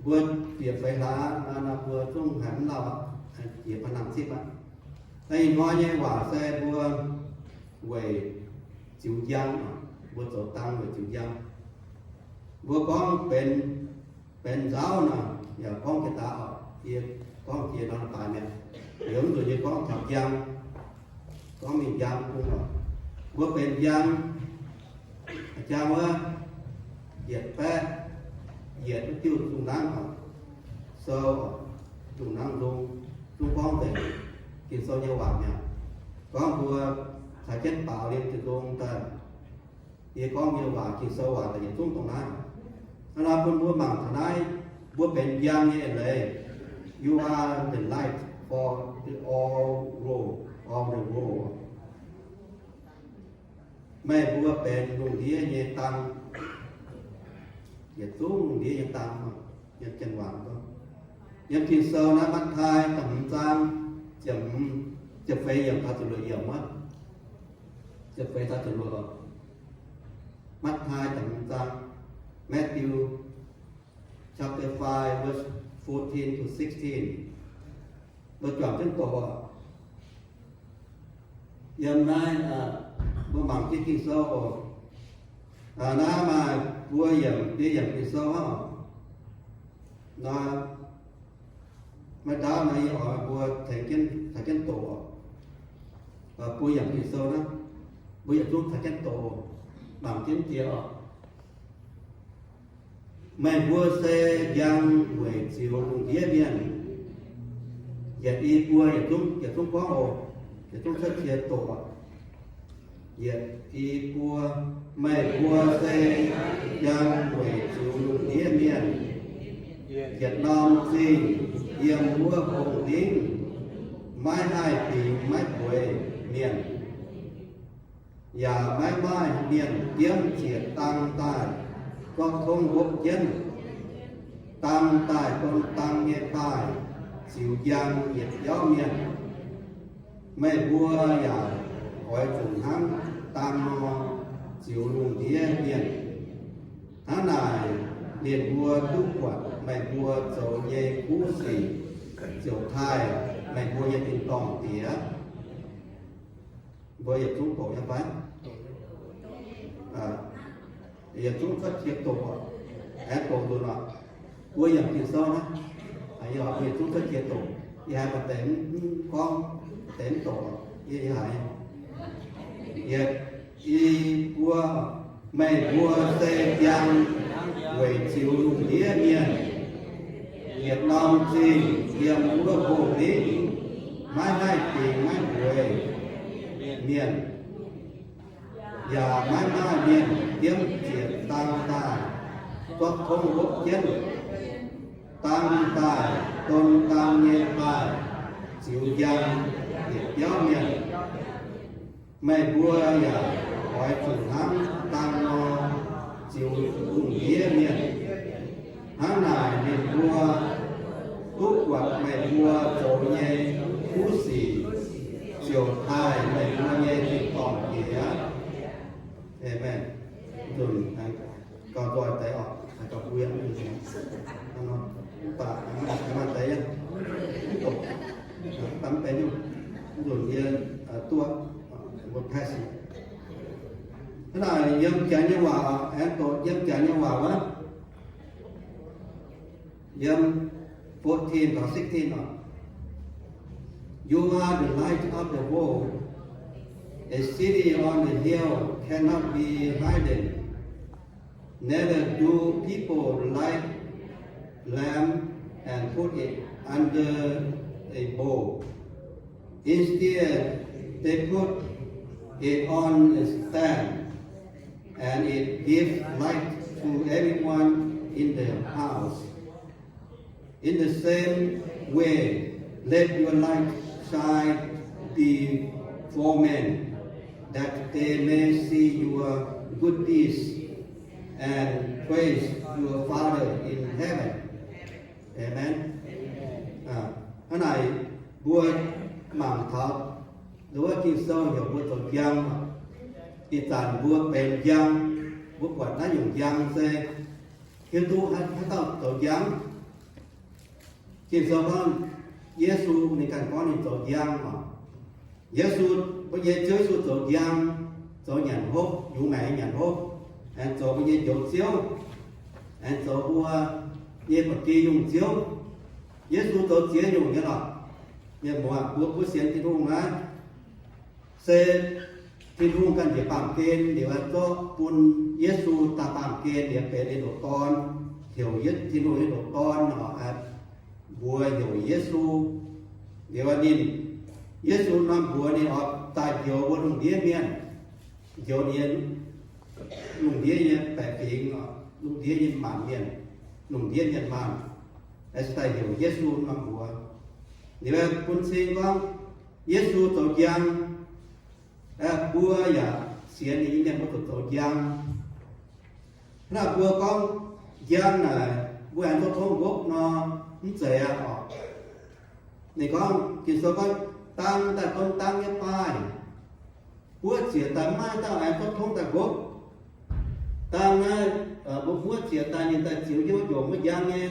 vua việc phải là vua trung hẳn là việc phải làm tiếp á đây nói như quả xe vua về chịu dân vua tổ tăng về chịu dân vua con bên giáo nè giờ con cái tạo kia con kia nó tại nè giống rồi như con thập dân có mình dân cũng rồi vua bên dân cha mới diệt phép diệt nó tiêu dùng nắng hoặc sâu dùng nắng luôn chúng con thì kiên sâu nhau vào nhà con vừa phải chết bảo lên từ luôn ta thì con nhiều vào kiên sâu vào là những chúng tổng nắng nó là con vua bằng thằng này vua bên giang như vậy you are the light for all the world mẹ vua bên dùng đĩa như tăng giờ xuống đĩa như tăng mà giờ chân hoàng đó giờ kiên sâu nó bắt thai tầm giang chậm phê dầm ta tự lựa dầm á chậm phê ta tự lựa mắt hai tầm giang Matthew chapter 5 verse 14 to 16 bữa chọn trên tổ giờ nay bữa bằng cái kỳ sâu nó mà vua dầm đi dầm kỳ sâu á nó mà đó này họ vua thầy kiến tổ vua dầm kỳ sâu đó vua dầm xuống thầy kiến tổ bằng kiến kia mẹ vua sẽ giang về chiều cùng phía biển giờ đi vua giờ chúng có hồ giờ chúng sẽ chia tổ giờ đi vua mẹ vua sẽ giang về chiều cùng phía biển Việt Nam gì yếm vua cùng tiếng mai hai tỷ mai quê miền và mai miền kiếm triệt tăng tài con không quốc dân tăng tài con tăng nghe tài chịu giang nhiệt giáo miền mẹ vua và hỏi cùng hắn tăng no chịu lùng tía miền hắn này liền vua đúc quật mẹ vua dầu nhê cú xỉ dầu thai mẹ vua nhê tình tòng tía vua giờ chúng tổ như vậy giờ chúng có chiếc tổ tổ rồi nọ vua giờ thì sao đó giờ thì chúng có chiếc tổ thì hai bạn tém con tém tổ như vậy giờ y vua mẹ vua tây giang về chiều lùng đĩa miền Việt Nam gì yếm vua cổ lý mai hai tỷ mai quê miền và mai miền kiếm triệt tăng tài tốt không quốc dân tăng tài tôn tăng nhiên tài chịu giang để giáo miền mẹ vua và hỏi chủ thắng tăng no chịu cùng nghĩa miền hắn này miền vua túc quật mẹ vua chỗ nhê phú sĩ chiều thai mẹ vua nhê thì còn nghĩa amen rồi còn gọi tay họ có quyền như thế nó và cái mặt tay tục tắm tay nhung rồi kia tua một hai xí thế là dân trả như hòa em tổ dân trả như hòa quá dân 14 or 16 you are the light of the world. A city on the hill cannot be hidden. Neither do people light lamp and put it under a bowl. Instead, they put it on a stand, and it gives light to everyone in the house. In the same way, let your light shine before men, that they may see your good deeds and praise your Father in heaven. Amen. Cái này vua mảng thật, đối với kinh sơ hiểu vua tổ giang, thì tàn vua bền giang, vua quản nó dùng giang xe, khi tu hay tao tổ giang, khi sau đó Giêsu này cần có những chỗ giang mà Giêsu bây giờ chơi số chỗ giang chỗ nhận hốt dụ mẹ nhận hốt anh chỗ bây giờ chỗ chiếu anh chỗ bua như một kỳ dùng chiếu Giêsu chỗ chiếu dùng cái nào như một bua xiên thì đúng á xe thì đúng cần để làm kênh để cho quân Giêsu ta làm kênh để về để độ con hiểu nhất thì đúng để độ con họ bùa hiểu Giêsu để mà nhìn Giêsu năm bùa này họ ta hiểu bùa lùng đĩa miền hiểu điên lùng đĩa như tại vì lùng đĩa như màn miền lùng đĩa như màn để ta hiểu Giêsu năm bùa để mà quân sinh con Giêsu tổ giang bùa ya xiên này như một tổ giang là bùa con giang này bùa anh có thông gốc nó dễ họ này con chỉ số con tăng tại con tăng như bài bữa chia tại mai tao ai có thông tại gốc tăng này bữa chia tại như tại chịu cho dùng cái giang nghe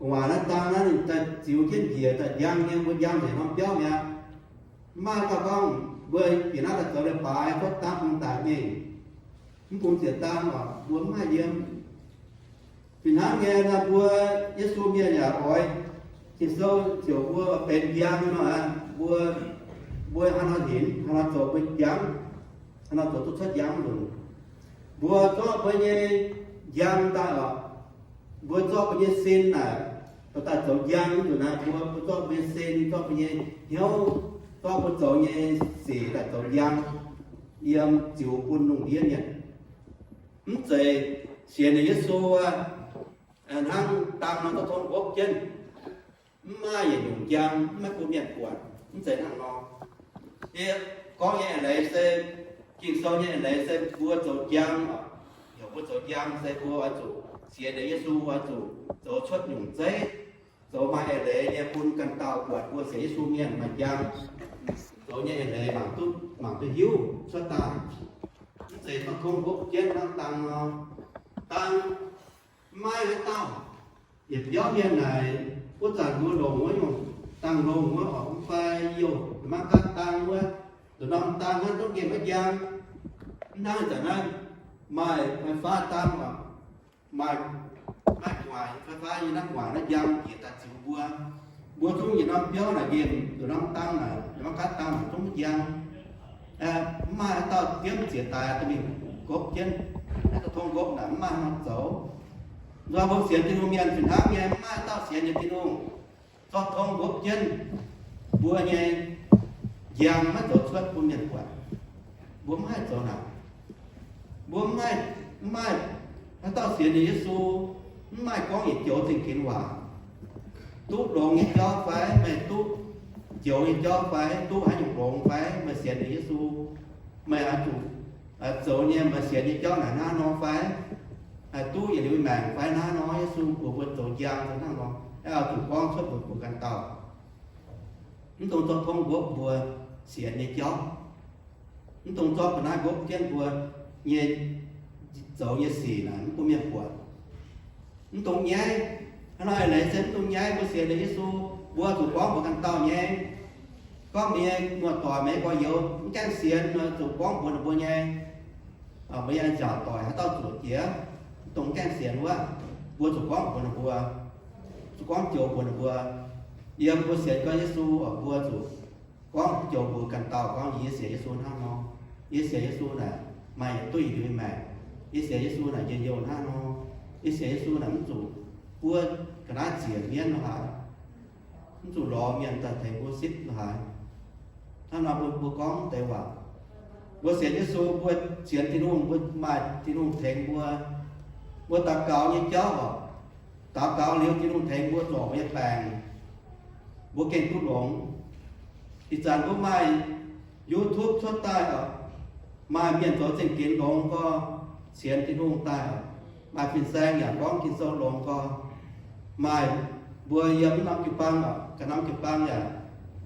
ngoài nó tăng nó tại chịu cái gì tại giang nghe cái giang thì không cho nha mai tao con bữa thì nó là trở lại bài có tăng không tại gì cũng chia tăng mà bữa mai gì vì hắn nghe là bữa Giêsu nghe nhà hỏi thì sau chiều bữa bên giang mà bữa hắn nói hiển hắn nói chỗ bên giang hắn nói chỗ tốt chất giang luôn bữa cho bên như giang ta ở bữa cho bên như xin là ta chỗ giang chỗ nào bữa cho bên xin cho bên như hiếu cho bên chỗ như xỉ là chỗ giang yếm chiều quân nông điên nhỉ không thể xiên này Giêsu hắn tam nó có thôn gốc chân mai về dùng giang mai cũng nhận quản không thể thằng nó có nghe này sẽ chỉ sau nghe này sẽ vua chỗ giang hiểu vua chỗ giang sẽ vua ở chủ xiên này Giêsu ở chủ chỗ xuất dùng giấy chỗ mai để nghe phun cần tàu quản vua sẽ Giêsu nghe mà giang chỗ nghe này bằng tôi hiếu xuất ta thì nó không gốc chân nó tăng mai với tao việc giáo viên này có chẳng mua đồ mới không tăng đồ mới họ cũng phải vô mà cắt tăng quá tụi nó tăng hết tốt nghiệp hết giang nói trở nên mày phải phá tăng mà mày ngoài phải phá như nó ngoài nó giang chỉ ta chịu bua xuống gì nó béo là game tụi nó tăng là nó cắt tăng xuống mất giang mai tao kiếm chia tài tụi mình cốp chân nó không cốp là mai nó xấu do bố xiên trên miền chuyển hát nghe mai tao xiên như thế luôn do thông gốc chân bùa nghe giang mất chỗ xuất bùa miền quạt bùa mai chỗ nào bùa mai tao xiên như Giêsu mai có những chỗ tình kiến hòa tú đồ nghe cho phải mày tú chỗ nghe cho phải tú hãy dùng đồ phải mày xiên như Giêsu mày ở chủ chỗ nghe mà xiên như cho là nó phải tu về điều mạng phải nói Giêsu của quân tổ giang thế nào đó chủ con xuất của căn tàu chúng tôi cho thông gốc vừa xiên như chó chúng tôi cho cái gốc trên vừa như dấu như xì là chúng tôi miệng quật chúng tôi nhái nói lấy xem tôi nhái của xiên như Giêsu vừa chủ con của căn tàu nhé con đi một tòa mấy coi vô cái xiên chủ con của nhé bây giờ trả tòa tao chủ chĩa tổng can xiên quá bùa chủ quán của nó bùa chủ quán chiều của nó bùa yếm bùa xiên có Giêsu ở bùa chủ quán chiều bùa cần tàu quán gì xiên Giêsu nó nó ý xiên Giêsu là mày tùy với mày ý xiên Giêsu là gì nhiều nó nó ý xiên Giêsu là chủ bùa cái đó xiên miên nó hả chủ lo miên ta thấy bùa xích nó hả nó là bùa quán tây hòa bùa xiên Giêsu bùa xiên thì luôn bùa mày thì luôn thấy bữa tập cáo như chó vào tập cáo nếu chỉ luôn thấy bữa trò với bàn bữa kênh tu lộn thì chẳng có mai YouTube xuất tai ở mai miền tổ trình kiến lộn có xiên thì luôn tai ở mai phiên sang nhà con thì sâu lộn có mai bữa yếm 50 băng ở cái 50 băng nhà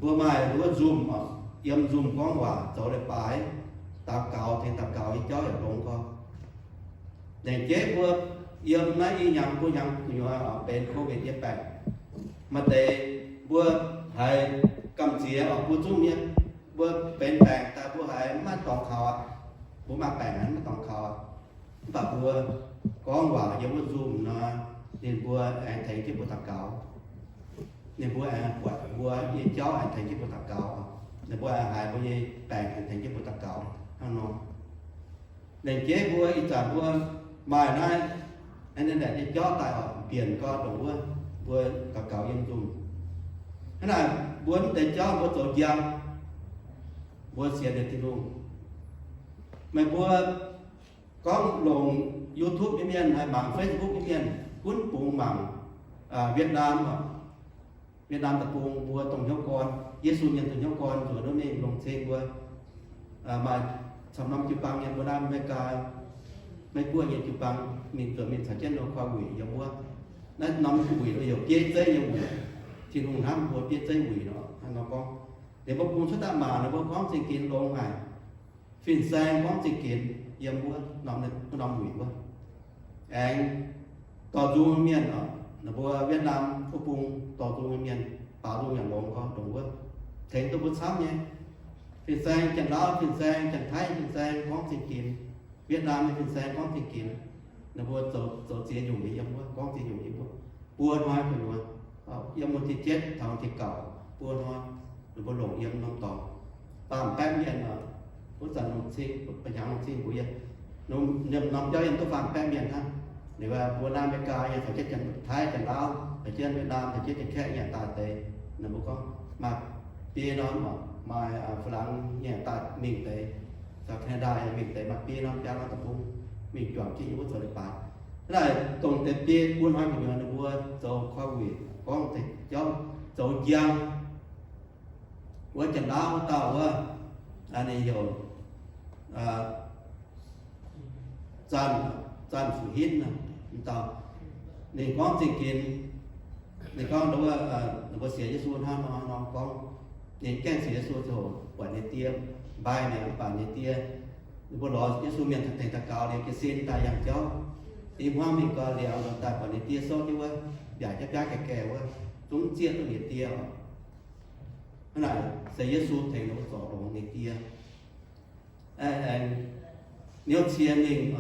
bữa mai bữa zoom ở yếm zoom con hòa chỗ để bài tập cáo thì tập cáo với chó ở lộn có để chế vừa yếm nói y nhầm của nhau ở bên Covid-19 mà để bữa hay cầm chìa ở bữa chung nhé bữa bên bèn ta bữa hay mà toàn khò bữa mà bèn mà toàn khò và bữa con vào giống bữa zoom nó nên bữa anh thấy cái bữa tập cáo nên bữa anh quạt bữa với cháu anh thấy cái bữa tập cáo nên bữa hai bữa với bèn anh thấy cái bữa tập cáo không nó nên chế bữa ít trả bữa bài này anh nên để cho chó tại họ tiền co đủ bữa tập cáo dân dùng thế là muốn để cho bữa tổ giang bữa xe để tin luôn mày bữa có lồng YouTube như miền hay mạng Facebook như miền cuốn bùng mạng Việt Nam tập bùng bữa tổng nhau con Giêsu nhận tổng nhau con rồi nó nên lồng trên bữa mà trong năm chục bang nhận bữa Nam mấy cua nhận chục bang mình tưởng mình sản xuất nó khoa quỷ giống bữa nó năm quỷ nó hiểu chế giấy giống quỷ thì hùng ham bữa chế giấy quỷ nó con để bốc cung xuất tạm mà nó bốc có sự kiến lông này phiền sang có sự kiến yếm bữa nằm quỷ bữa anh tỏ du miền ở nó bữa Việt Nam bốc cung tỏ du miền bảo du nhà lông có đúng bữa thế tôi bữa sắp nhé phiền sang chẳng đó phiền sang chẳng thấy phiền sang có sự kiến Việt Nam thì phiền sang có sự kiến nó bữa tổ chế dùng để yếm bữa có sự dùng để bữa nói phải luôn yếm một thì chết thằng thì cẩu bữa nói rồi bữa lộn yếm nó tỏ tạm bép miền ở bữa dần một xin bây giờ một xin của yên nó nhầm nằm cho yên tôi phạm bép miền ha nếu mà bữa Nam America yên phải chết chẳng Thái chẳng Lào phải chết Việt Nam phải chết chẳng khác nhà tài tệ là bữa con mà bia nó mà Phật lăng nhà tài mình tệ sau Canada mình tệ mà bia nó cha nó tập trung mình chọn chỉ bữa rồi được bài thế này tổng thể bia buôn hoa mình là bữa dầu khoa quỷ có một thể cho dầu giang với chẳng đau tàu anh ấy hiểu dàn phủ hít nè tàu nên có gì kiến nên con đúng là nó có xỉa Giêsu ha nó có nên kén xỉa Giêsu rồi quả này tiêm bài này quả này tia bữa đó Giêsu miền thành thật cao để cái xin tài dạng cháu thì hoa mình có liệu rồi tại quả này tia sốt chứ quá giải chấp giá kẹt kẹo quá chúng chia tôi để tia thế này sẽ Giêsu thầy nó sổ đồ này tia nếu chia mình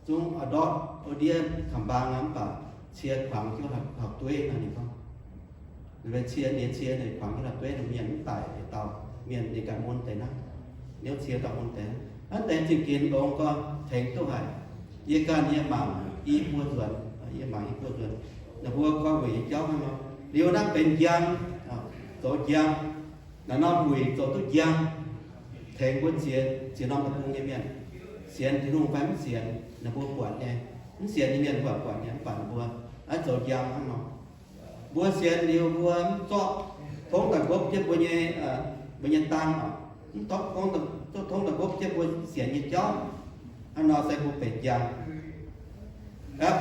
chúng ở đó ở địa thảm ba ngắm và chia khoảng cái học tuế là gì không về chia này khoảng cái là tuế là miền tại tàu miền để cả môn tây nam nếu chia cả môn tây anh tên chỉ kiến đó có thành tôi hỏi ye can ye mảng y mua ruột ye mảng y mua ruột là vua qua quỷ cháu hay không điều đang bên giang tổ giang là nó quỷ tổ tôi giang thành quân xiên năm tập trung như miền xiên thì luôn phải xiên là vua quản nha xiên như miền quản nha quản vua anh tổ giang hắn nó vua xiên điều vua cho không cả quốc chứ vua như bệnh nhân tăng tốt không cả quốc chứ vua xiên như chó anh nó sẽ vua bể giang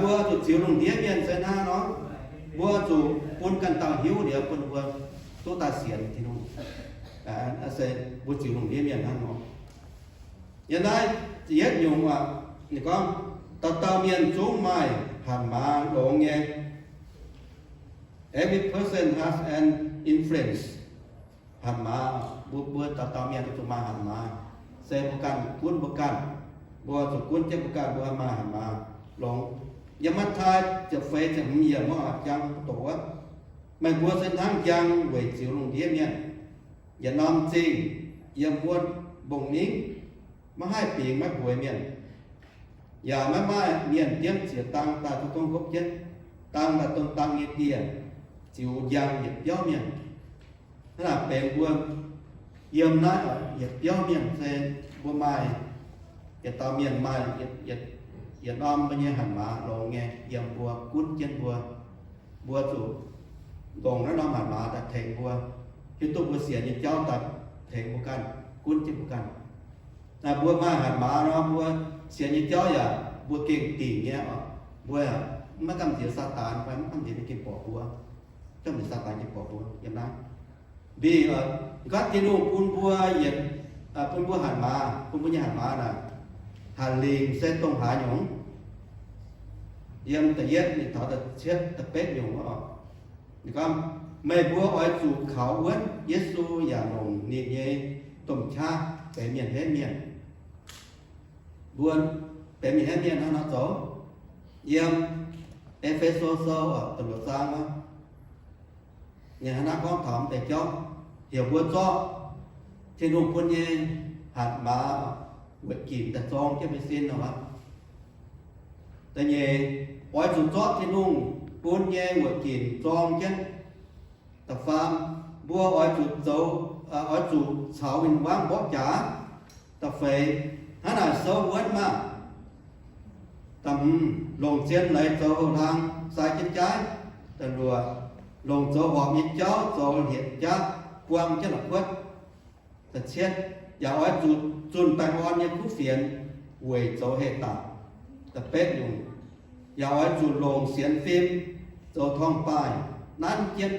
vua chủ chiếu lùng đĩa miền sẽ na nó vua chủ quân cần tàu hiếu địa quân vua chúng ta xiên thì đúng sẽ bố chịu đồng địa miền hắn nó hiện nay chỉ hết dùng mà thì con tàu miền xuống mai hàm má đồ nghe every person has an influence hàm má bữa tàu miền xuống mai hàm má sẽ bukan bữa chủ quân chế bukan bữa mai hàm má lồng giờ mắt thayจะเฟซจะมีอย่างว่าจังตัวมันบัวเส้นทางจังเวจิ๋วลงเดียเนี่ยอย่านำจริงอย่าม้วนบ่งนิ้งมาให้ปีกมาป่วยเมียนอย่ามาเมียนเยี่ยมเสียตังตาทุกต้องครบเจ็ดตังตาตรงตังเยียจิ๋วยางเหยียบย่อเมียนขนาดเป็นบัวเยี่ยมนะเหยียบย่อเมียนเซนบัวไม้อย่าตาเมียนไม้อย่าน้อมไปเนี่ยหันมาลงไงเยี่ยมบัวกุ้นเจ็ดบัวสูตรงแล้วน้อมหันมาแต่แทงบัวที่ตัวบัวเสียยิ่งเจ้าตัดแทงบุกันกุ้นจิบุกันแต่บัวมาหันมาเนาะบัวเสียยิ่งเจ้าอย่าบัวเก่งตีเงี้ยบัวไม่กำเสียซาตานไปไม่กำเสียไปเก็บปอกบัวเจ้าเป็นซาตานเก็บปอกบัวยังไงดีก็ที่นู่นคุณบัวเหยียดคุณบัวหันมาคุณบัวหันมาน่ะหันลิงเส้นตรงหาหยงเยี่ยมแต่เย็ดนี่ถอดแต่เช็ดแต่เป็ดหยงก็ นะครับไม่บัวอ้อยจูเขาเว้นเยซูอย่าลงนี่เย่ต้มชาเป็นเมียนเฮ็ดเมียนบัวเป็นเมียนเฮ็ดเมียนนะนะโจเยี่ยมเอเฟโซโซตำรวจสร้างวะเนี่ยนะก็ถามแต่เจ้าเหี่ยวบัวจ้อที่นุ่งคนเย่หัดมาเวกินแต่ซองจะไปสิ้นนะวะแต่เย่อ้อยจูจ้อที่นุ่งคนเย่เวกินซองเช่นแต่ฟาร์มบัวอ้อยจูโจอ้อยจูเสาวินว่างบอกจ๋าแต่เฟยฮะน่ะโซเวิร์ดมาทำลงเชียนไหลโจทางสายจิตใจแต่รัวลงโจหอบยิงเจ้าโจเหตุจ้ากวางเจ้าหลักวัดแต่เชียนอย่าอ้อยจูจุนแปลงวันยังคุเสียนเวยโจเหตุตาแต่เป็ดอยู่อย่าอ้อยจูลงเสียนฟิล์มโจท้องป้ายนั้นเจ็ด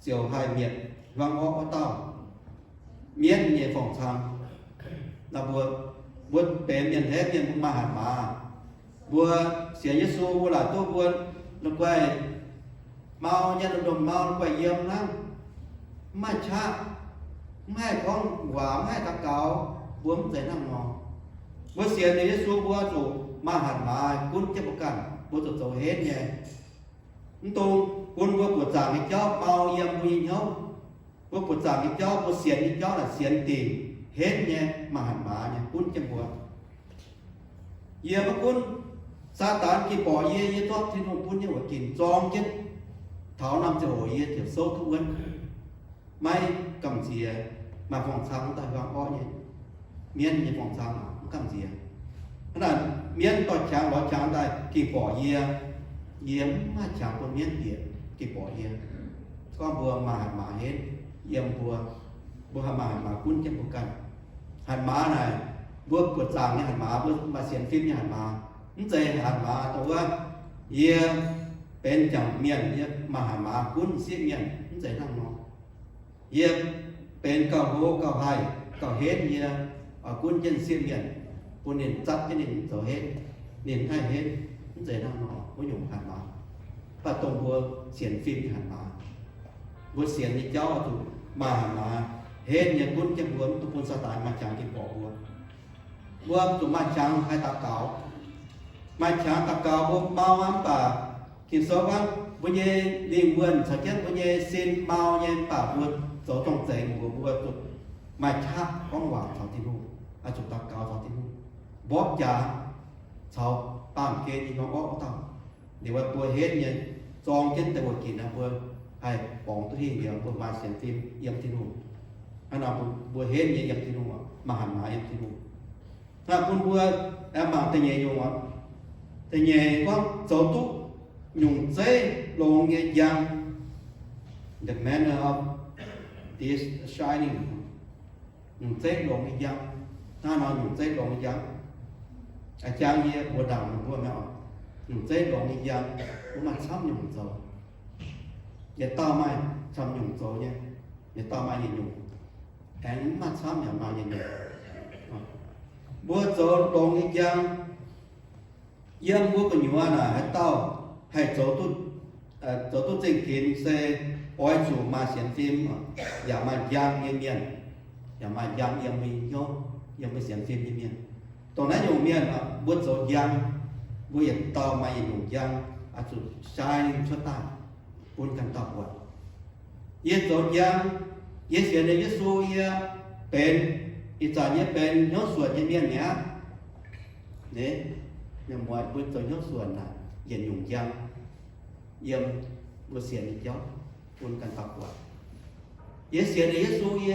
เสี่ยวhai miệng vang ó tao miệng nhẹ phòng sang là buat bèn miệng hết miệng cũng mà hạt mà buat xiên Giêsu buat là tôi buat lúc quay mau nhân đồng mau lúc quay yếm lắm mai cha mai con quả mai thằng cáo buông tới nằm ngò buat xiên Giêsu buat chủ mà hạt mà cũng chấp cần buat tụt hết nhẹ tôi quân vua của giảng cái chó bao yếm vui nhau vua của giảng cái chó vua xiên cái chó là xiên tiền hết nhé mà hẳn má nhé quân chăm vua yếm mà quân sa tán khi bỏ yê thoát thì nó quân như vậy kìm tròn chứ tháo nằm cho ổ yê thiểu sâu thu quân may cầm gì mà phòng sáng tại vàng o nhé miên như phòng sáng cũng cầm gì thế là miên tọt trắng bỏ trắng tại khi bỏ yê yếm mà chẳng có miên tiền kịp bỏ yếm con vừa mà hết yếm vừa mà quân chân của cần hạt má này vừa của chàng như hạt má vừa mà xiên phim như hạt má những dây hạt má tôiว่าyếm bên chẳng miền yếm mà hạt má quân xiên miền những dây năng nó yếm bên cầu hố cầu hai cầu hết như ở quân chân xiên miền quân nền chắc cái nền rồi hết nền hai hết những dây năng nó có dùng hạt má và tổng vừa xiên phim như hạt má vừa xiên như cháu tụ mà hạt má hết nhà quân chân vốn tụ quân sa tải mà chẳng kịp bỏ vừa tụ mà chẳng hai tạc cáo mà chẳng tạc cáo vô bao ám bà kịp số văn vừa nhé đi vườn sở chất vừa nhé xin bao nhé bà vườn số trong giấy vừa tụ mà chắc con quả thảo tí hù chủ tạc cáo thảo tí hù bóp trả sau tạm kê như nó bóp tao để mà vừa hết nhé tròn chân tại một kỳ là vừa hay bóng tôi hiện vừa mà xem phim yếm tí hù anh nào vừa hết nhé yếm tí hù mà hẳn mà yếm tí hùถ้าคุณบัวแอมบางแต่เย่ยงอ่ะแต่เย่ก็โจตุยุงเซลงเย่ยัง the manner of this shining ยุงเซลงเย่ยังถ้าเรายุงเซลงเย่ยังอาจารย์เย่บัวดำบัวแมวยุงเซลงเย่ยังบัวมันชอบยุงโจอย่าต่อมาชอบยุงโจเนี่ยอย่าต่อมาอย่ายุงแอนมันชอบอย่ามาอย่าเนี่ยbữa chỗ đồng cái giang yếm bữa cái nhua là hay tao hay chỗ tôi trình kiến xe oi chủ mà xem phim giả mà giang như miền giả mà giang yếm mình nhau yếm mình xem phim như miền tao nói dùng miền bữa chỗ giang bữa hiện tao mà dùng giang chủ sai cho ta buôn cần tao quật yếm chỗ giang yếm xem này yếm xu yếm bênอีจานนี้เป็นยกส่วนเย็นๆเนี้ยเนี่ยอย่างมวยเป็นตัวยกส่วนน่ะเย็นหยุ่งยังเยี่ยมบุเสียนย้อนคุณกันตับวัดเยเสียนเยซูเย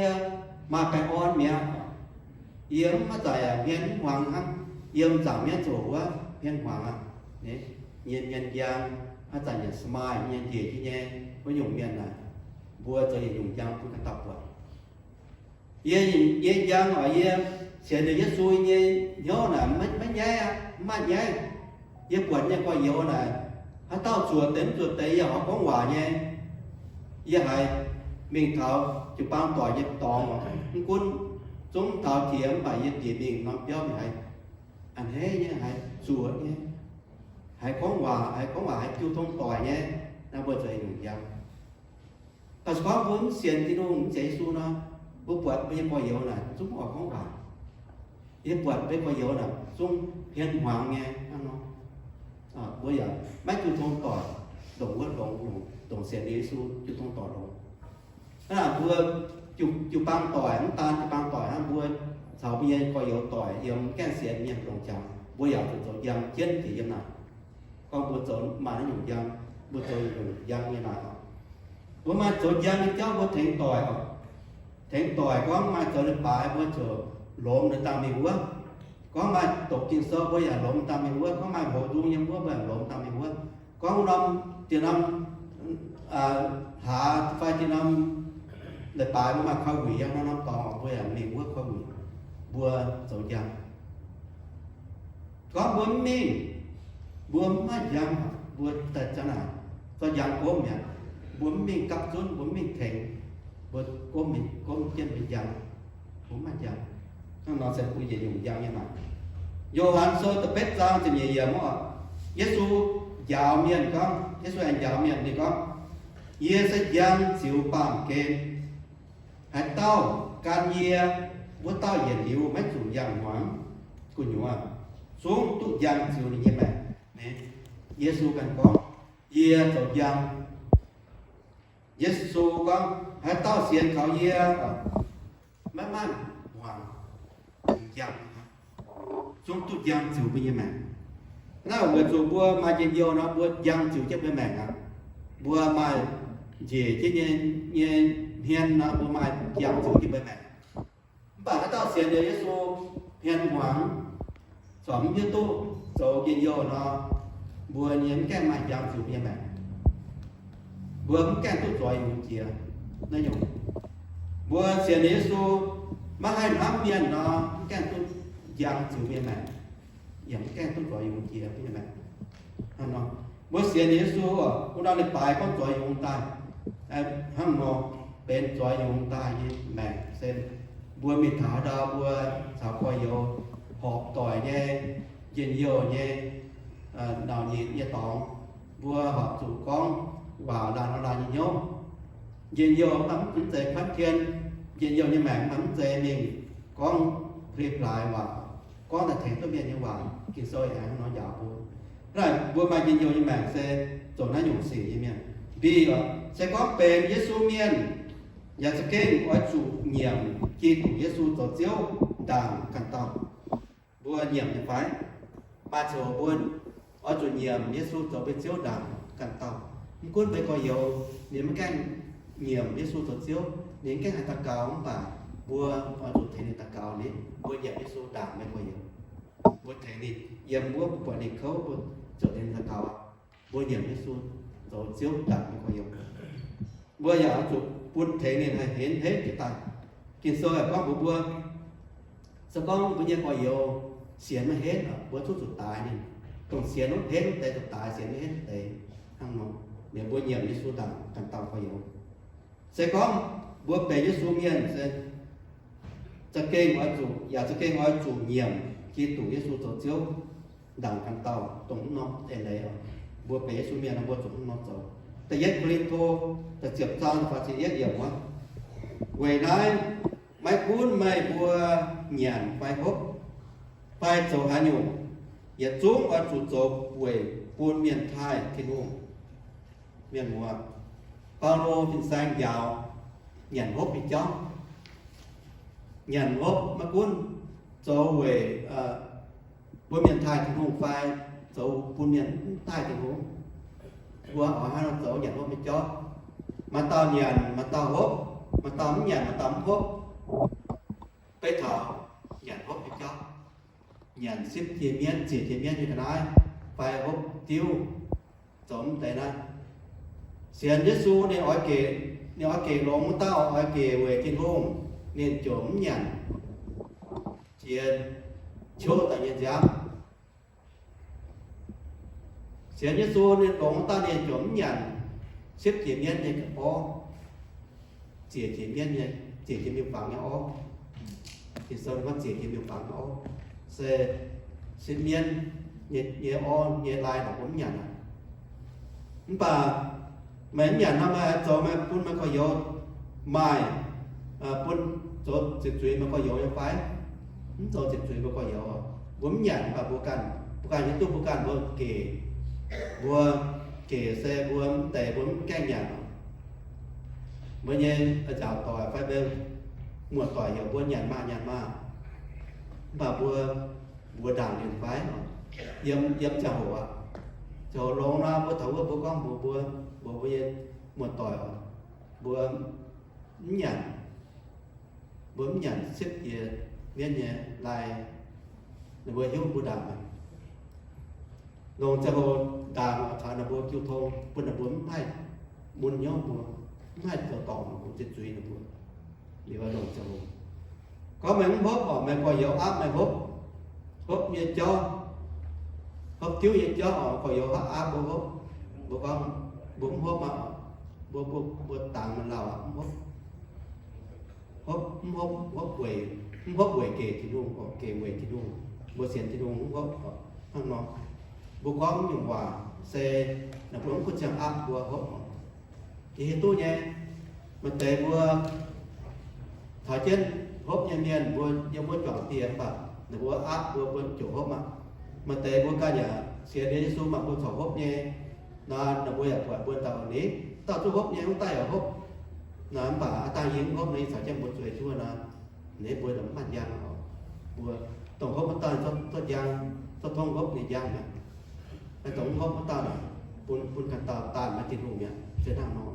มาไปอ้อนเมียเยี่ยมมาใจเมียนหวังฮะเยี่ยมจากเมียนโจว่าเมียนหวังอ่ะเนี่ยเย็นยังอาจารย์อย่างสมัยเย็นเดียที่เนี่ยก็หยุ่งเมียนน่ะบัวจะหยุ่งยังคุณกันตับวัดye giang ở ye sẽ được ye xuôi ye nhớ là mấy nhái mà nhái ye quẩn ye coi yếu là hắn tao chuột tới giờ họ có quả ye ye hay mình thảo chụp bao tỏi ye tòn mà quân chúng thảo thiểm bài ye chỉ mình nó béo này anh thế nhé hay chuột nhé hay có quả hay kêu thông tỏi nhé nó vừa trời đủ giang เขาสอนผมเสียนที่นู่นเจสูนะบุปผาไม่พอเยอะนะซุ้มออกของบ่าบุปผาไม่พอเยอะนะซุ้มเพียนหวังไงนั่นเนาะบัวอย่างไม่จุดตรงต่อตรงว่าตรงเสียนเยซูจุดตรงต่อลงนั่นบัวจุดบางต่อยน้ำตาลจุดบางต่อยนั่นบัวสาวเมียพอเยอะต่อยยำแก้เสียนเมียตรงจังบัวอย่างจุดตรงยำเจ็ดที่ยำหนักก็บัวโจนมาแล้วอยู่ยำบัวโจนอยู่ยำยังไงบัวมาโจนยำเจ้าบัวถึงต่อยถึงต่อยก็มาโจนปลายบัวโจล้มในตามมีบัวcó mà tổ chức sơ bây giờ lộn tam mình quên có mà bộ dung nhân quốc bây giờ lộn tam mình quên có một năm tiền năm hạ phải tiền năm để bài mà khâu quỷ nó năm còn bây giờ mình quốc khâu quỷ bùa tổ giang có bốn mình bùa má giang bùa tại chỗ nào có giang cố mình bốn mình cặp rốn bốn mình thành bùa cố mình trên bị giang bốn má giang nó sẽ quy về dùng dao như này. Yohan so tập bết giang thì nhiều mà. Giêsu giáo miền con, Giêsu anh giáo miền thì con. Ye sẽ giang chịu bằng kên. Hãy tao can ye, bố tao hiện hiểu mấy chủ giang hoáng của nhua. Xuống tụ giang chịu như vậy. Nè, Giêsu cần con. Ye tổ giang. Giêsu con, hãy tao xiên khảo ye. Mấy man hoáng. Giang chúng tôi giang chịu bây giờ mà nó vừa chịu bùa mà trên vô nó bùa giang chịu chấp với mẹ à bùa mà gì chứ như hiền nó bùa mà giang chịu chấp với mẹ bà cái tao xuyên để Giêsu hiền hoàng xóm như tu rồi trên vô nó bùa những cái mà giang chịu với mẹ bùa cái tu rồi một chia nó dùng bùa xuyên để Giêsu mà hai năm miền nó cái tu giang chịu miền này, giống cái tu gọi dùng chia miền này, anh nói, bữa xưa Giêsu cũng đang được bài con gọi dùng tay, hắn nói bên gọi dùng tay như mẹ xem, bữa mình thả ra bữa thả coi vô họp tỏi nhé, nhìn vô nhé, nào nhìn như tỏng, bữa họp chủ con vào là nó là như nhau, nhìn vô tấm chính thể phát thiên, nhìn vô như mẹ tấm thể mình con riêng lại và con là thèm tôi biết như vậy khi soi ăn nó dạo buồn rồi buồn mà nhìn vô như mẹ sẽ rồi nó dùng xỉ như miền vì sẽ có bền Giêsu miền nhà sẽ kêu ở chủ nhiệm khi của Giêsu tổ chiếu đàng cẩn tàu buồn nhiệm như phải ba chiều buồn ở chủ nhiệm Giêsu tổ bên chiếu đàng cẩn tàu cuốn về coi dầu đến mấy cái nhiệm Giêsu tổ chiếu đến cái hai ta cao không phải bùa ở chỗ thế này ta cao đấy bùa nhận Giêsu đàng mấy coi dầu bùa thế này yếm bùa bùa này khâu bùa trở nên ta cao bùa nhận Giêsu tổ chiếu đàng mấy coi dầu bùa giờ ở chỗ bùa thế này hay hiến hết cái tay khi xưa là có bùa sao con bùa nhận coi dầu xiên mà hết bùa chút tụt tài này còn xiên nó hết lúc tay tụt tài xiên nó hết tay hăng mong để bùa nhận Giêsu đàng cẩn tàu coi dầu sẽ có bùa về Giêsu miền sẽจะเก่งว่าจูอยากจะเก่งว่าจูเยี่ยมคิดถูกเยซูตัวเจ้าดังกันเต่าตรงน้องเอ็นเลยบัวเปย์ซูเมียนบัวจุกน้องเจ้าแต่ยัดผลิตโทแต่เจ็บจานฝาเสียเดี่ยววะเวนัยไม่คุ้นไม่บัวเหยียนไปพบไปโจหาอยู่อย่าจุ้งว่าจูโจเวปูนเมียนไทยที่นู่นเมียนหัวปาโลเป็นแสงยาวเหยียนพบอีกจ้องnhận hốp mà cuốn cho về buôn miền Thái thì không phải cho buôn miền Thái thì không qua ở hai nó nhận hốp mới cho mà tao nhận mà tao hốp mà tao không nhận mà tao không hốp bây thở nhận hốp mới cho nhận ship thiên miên chỉ thiên miên như thế này phải hốp tiêu giống thế này xiên Giêsu này nói kể lông tao nói kể về thiên hùng nên chốn nhận chiên chỗ tại nhân giám xiên Giêsu nên lông ta nên chốn nhận xếp thiên miên như cái ó chỉ thiên miên như chỉ thiên miên phẳng như ó thì sơn vẫn chỉ thiên miên phẳng như ó sẽ xếp miên như ó như lai là cũng nhận bà mình nhận nó mà cho mà phun mà có yếu mai phun cho dịch chuyển mà có yếu như phải cho dịch chuyển mà có yếu vốn nhận và bukan itu bukan buat kể xe buôn tệ buôn canh nhà mới như ở chào tỏi phải bên một tỏi hiểu buôn nhàn ma và buôn đảng liền phái yếm chào hộ cho lông ra buôn thấu buôn con buôn một tỏi buôn nhàn xếp gì viên nhà lại buôn hiếu buôn đảng lông chào hộ đảng thà là buôn kiêu thôn buôn là buôn hay buôn nhau buôn hai tờ tỏng cũng chết truy được luôn đi vào đồng châu có mấy cũng hốp mấy coi dấu áp mấy hốp như cho hốp thiếu như cho coi dấu áp bố con bốn hốp mà bố tặng mình lao hốp quầy kề thì luôn có kề quầy thì luôn bố xiên thì luôn hốp thằng nó bố con dùng quả xe là bố có chẳng áp của hốp thì tôi nhé mà tế vừa thở chân hốp nhân miền vừa chọn tiền và vừa áp vừa chủ hốp mà tế vừa cả nhà xe đến số mà vừa thở hốp nhé nó vừa vừa tạo lý tạo số hốp nhé không tay ở hốp nó bảo ta những hốp này phải chân một chuỗi chua là nếu vừa đấm mặt giang vừa tổng hốp nó ta cho giang cho thông hốp này giang này tổng hốp nó ta là buôn cần tàu tàn mà tiền hùng nhé sẽ làm nó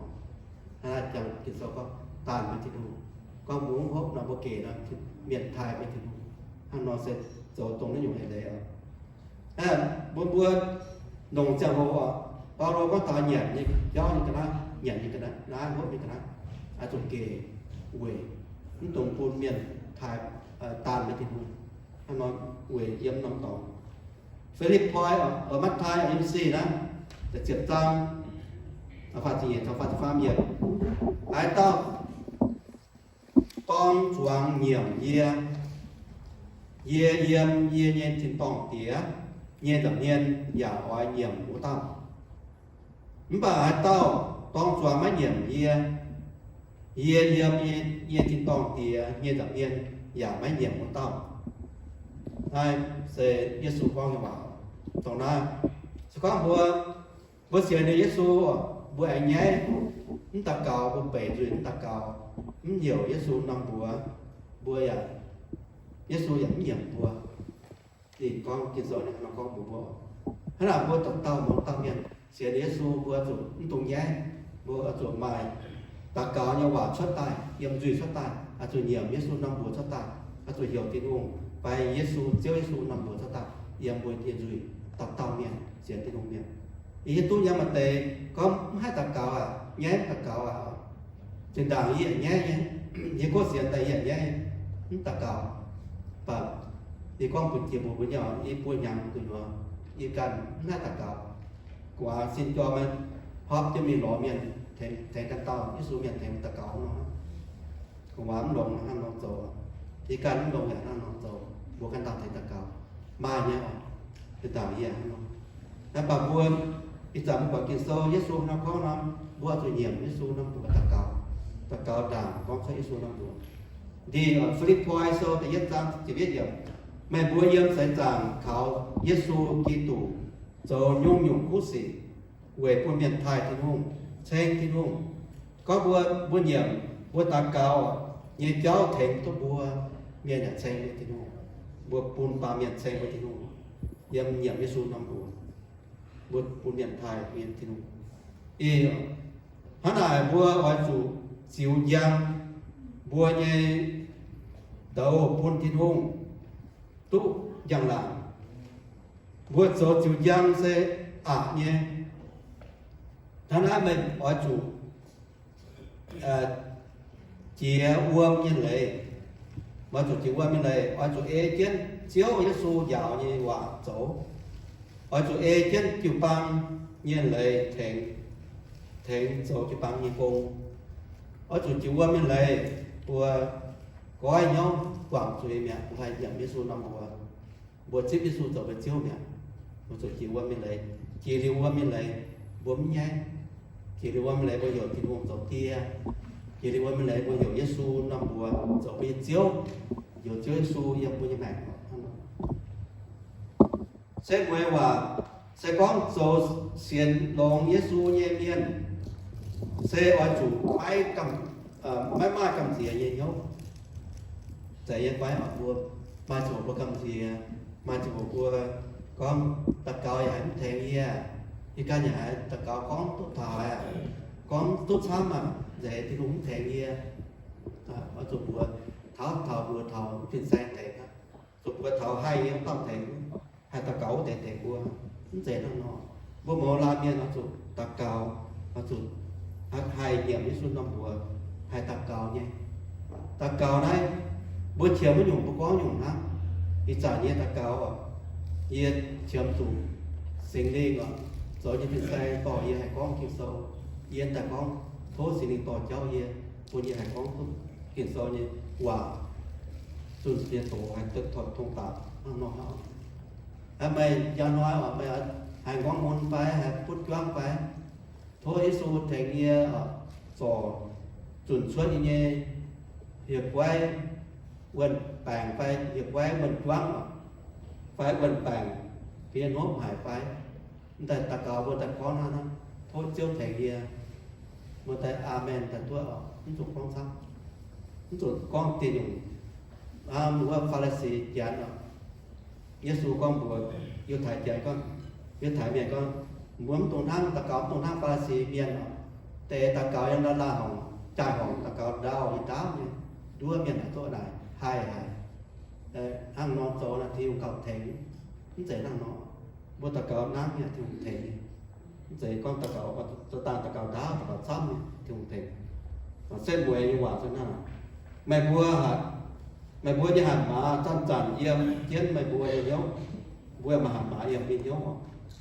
chẳng kinh số có tàn với thịt hùng con muốn hốp nó có kể là miền Thái với thịt hùng hắn nó sẽ rồi tông nó dùng này đấy buôn nồng chào hồ bao lâu có tao nhảy như do như cái đó nhảy như cái đó lá hốp như cái đó trong kề quỷ nó tông buôn miền Thái tàn với thịt hùng hắn nó quỷ yếm nóng tỏng Philip Point ở mắt Thái ở MC đó để triệt tăng phát triển cho phát phàm nhiệt ai tao con chuang nhiệm yêm nhiên trên tòng tía nhiên tập nhiên giả oai nhiệm của tao bà ai tao con chuang mấy nhiệm nhiên trên tòng tía nhiên tập nhiên giả mấy nhiệm của tao hai sẽ Giêsu con bảo tòng na con bữa xưa này Giêsu bữa anh nhé ta cao bữa bể rồi ta cao nhiều Giêsu năm bữa Giêsu dẫn nhiệm bữa thì con cái rồi này nó con bữa thế là bữa tao một tao miền xưa Giêsu bữa chủ tung nhé bữa ở chỗ mày ta cao nhau bảo xuất tài yếm duy xuất tài chủ nhiều Giêsu năm bữa xuất tài chủ hiểu tiếng Hùng bài Giêsu năm bữa xuất tài yếm bữa tiền duy tao miền xưa tiếng Hùng miền ý tôi nhà mà tệ có hai tập cáo nhé tập cáo trên đảng ý nhé như có tiền tại ý nhé tập cáo và thì con cũng chỉ một với nhỏ ý bùi nhầm từ nó ý cần hai tập cáo quả xin cho mình họp cho mình lọ miền thành căn tàu ý số miền thành tập cáo nó cũng bám lồng ăn lồng dầu ý cần lồng nhà ăn lồng dầu buộc căn tàu thành tập cáo mai nhé từ đảng ý nó bảo buồn ít giảm bảo kinh sâu Giêsu năm có năm bữa tôi nhiệm Giêsu năm bữa tất cả đảng con thấy Giêsu năm bữa thì ở Philippi sâu thì nhất trang chỉ biết gì mẹ bữa yếm sẽ giảng khảo Giêsu Kitô rồi nhung cú sĩ về quân miền Thái thiên hùng trên thiên hùng có bữa nhiệm bữa tất cả như cháu thành tôi bữa miền nhà trên thiên hùng bữa bún ba miền trên với thiên hùng yếm nhiệm Giêsu năm bữa buôn miền Thái miền Thiên Hùng, hắn là bua ở chủ chiếu giang bua như đầu buôn Thiên Hùng tu giang làm bua số chiếu giang sẽ nhé hắn là mình ở chủ chia uông như lệ mà chủ chia uông như lệ ở chủ kiến chiếu Giêsu giáo như quả chỗ ở chỗ trên chịu băng nhiên lệ thành số chịu băng như cùng ở chỗ chịu qua miền lệ của có ai nhau quảng chỗ mẹ cũng hay nhận Giêsu năm bùa chip Giêsu trở về chiếu mẹ một chỗ chịu qua miền lệ chỉ liều qua miền lệ bấm nhai chỉ đượcว่ามันเลยประโยชน์ที่วงจบเทียchỉ đượcว่ามันเลยประโยชน์เยซูนำบัวจบไปเจียวอยู่เจียวเยซูยังบุญยังไงsẽ quay và sẽ có số xiên lòng Giêsu nhẹ miên sẽ ở chủ máy cầm máy mai cầm gì vậy nhóc sẽ yên quay ở vua mai chủ của cầm gì mai chủ của con tất cả những thèm gì thì cả nhà tất cả con tốt thà con tốt xám mà dễ thì cũng thèm gì ở chủ của thảo vừa thảo phiên sang thèm chủ của thảo hay không thèm hai ta cẩu tệ tệ của dễ nó bố mồ la miên nó chụp ta cào nó chụp hai điểm với xuân năm mùa hai ta cào nhé ta cào này bữa chiều mới dùng có dùng lắm thì trả nhé ta cào à yên chiếm chủ sinh đi ngọ rồi như thế này tỏ yên hai con kim sâu yên ta con thố sinh đi tỏ cháu yên cô như hai con kim sâu như quả xuân tiền tổ hai tức thuật thông tạp nó mày cho nói ở mày hai con môn phải hai phút choáng phải thôi Giêsu thành như sổ chuẩn xuất như nhé hiệp quay quần bảng phải hiệp quay mình choáng phải quần bảng kia nốt hải phải tại ta cầu vừa ta có nó thôi chưa thành như một tại amen tại tôi ở những chục con sao những chục con tiền dùng mua Pharisee chán rồi Giêsu con buồn yêu thải chạy con yêu thải mẹ con muốn tồn thang ta cáo tồn thang Pharisee miền nó tệ ta cáo em đã la hồng trai hồng ta cáo đau đi táo nhé đua miền ở chỗ này hai hàng non chỗ là thiêu cầu thèn nó dễ năng nó bữa ta cáo nám nhé thiêu thèn dễ con ta cáo ta cáo đau ta cáo xăm nhé thiêu thèn xem buổi như quả thế nào mẹ vua hả mày bua cho hạt mà chăn chăn yếm chiến mày bua yếm bua mà hạt mà yếm bên yếm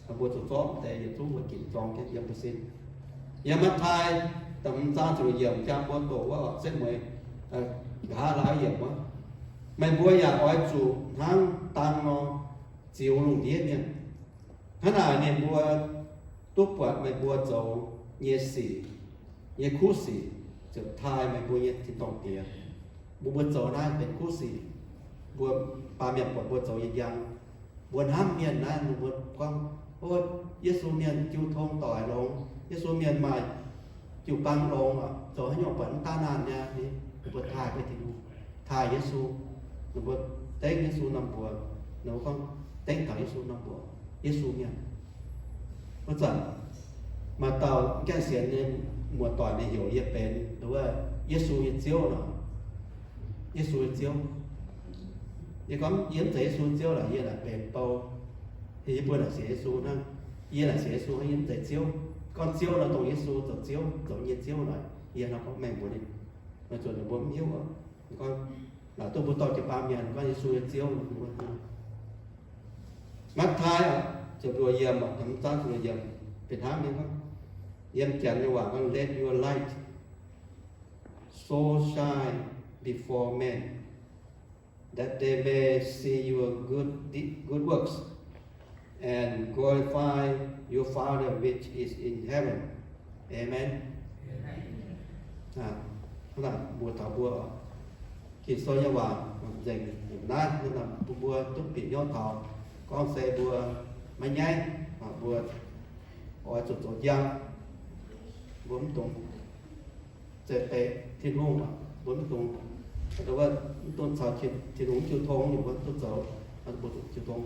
mà bua chụp chó để yếm chú một kiện tròn cái yếm bút xin yếm mắt thai tầm ra chụp yếm trang bua tổ quá xếp mày gã lá yếm quá mày bua nhà ói chủ hang tan nó chiều lùng điết nhỉ thế nào nên bua túc quạt mày bua dầu nhẹ xỉ nhẹ khu xỉ chụp thai mày bua nhẹ thì tổng tiền buồn dầu naเป็นคู่สี่บัวปลาเมียนปวดบัวdầuยังบัวห้ามเมียนนะบัวความโอ้เยซูเมียนจิวทงต่อยลงเยซูเมียนมาจิวปังลงอ่ะโจให้หยกปันตานานเนี่ยนี่บัวทายไปที่ดูทายเยซูบัวเต้งเยซูนำบัวหนูก็เต้งต่อเยซูนำบัวเยซูเมียนเพราะฉะนั้นมาเตาแก้เสียนเนี่ยหมวดต่อยในเหี่ยวเยี่ยเป็นหรือว่าเยซูเยี่ยเจียวเนาะGiêsu chiếu, vậy con yếm thấy Giêsu chiếu là như là bền bao, thì bữa là sẽ Giêsu nó, như là sẽ Giêsu hay yếm thấy chiếu, con chiếu là tổ Giêsu tổ chiếu, tổ nhiên chiếu rồi, như nó có mềm buồn đi, nó chuẩn là bốn hiếu rồi, con là tôi bữa to chụp ba miền, con Giêsu chiếu, mắt thái à, chụp đùa yếm mà thằng ta đùa yếm, Việt Nam nên con, yếm chén như vậy con let your light so shine before men, that they may see your good works and glorify your Father which is in heaven. Amen. Đó là bùa thảo bùa khi soi nhau vào dành nát nên là bùa túc bị nhau thảo con xe bùa máy nhai hoặc bùa ở chỗ giang bốn tung chạy tệ thiên hùng bốn tungแต่ว่าต้นสาวเขียนที่หลงคิวทองอยู่ว่าต้นสาวอันบทคิวทอง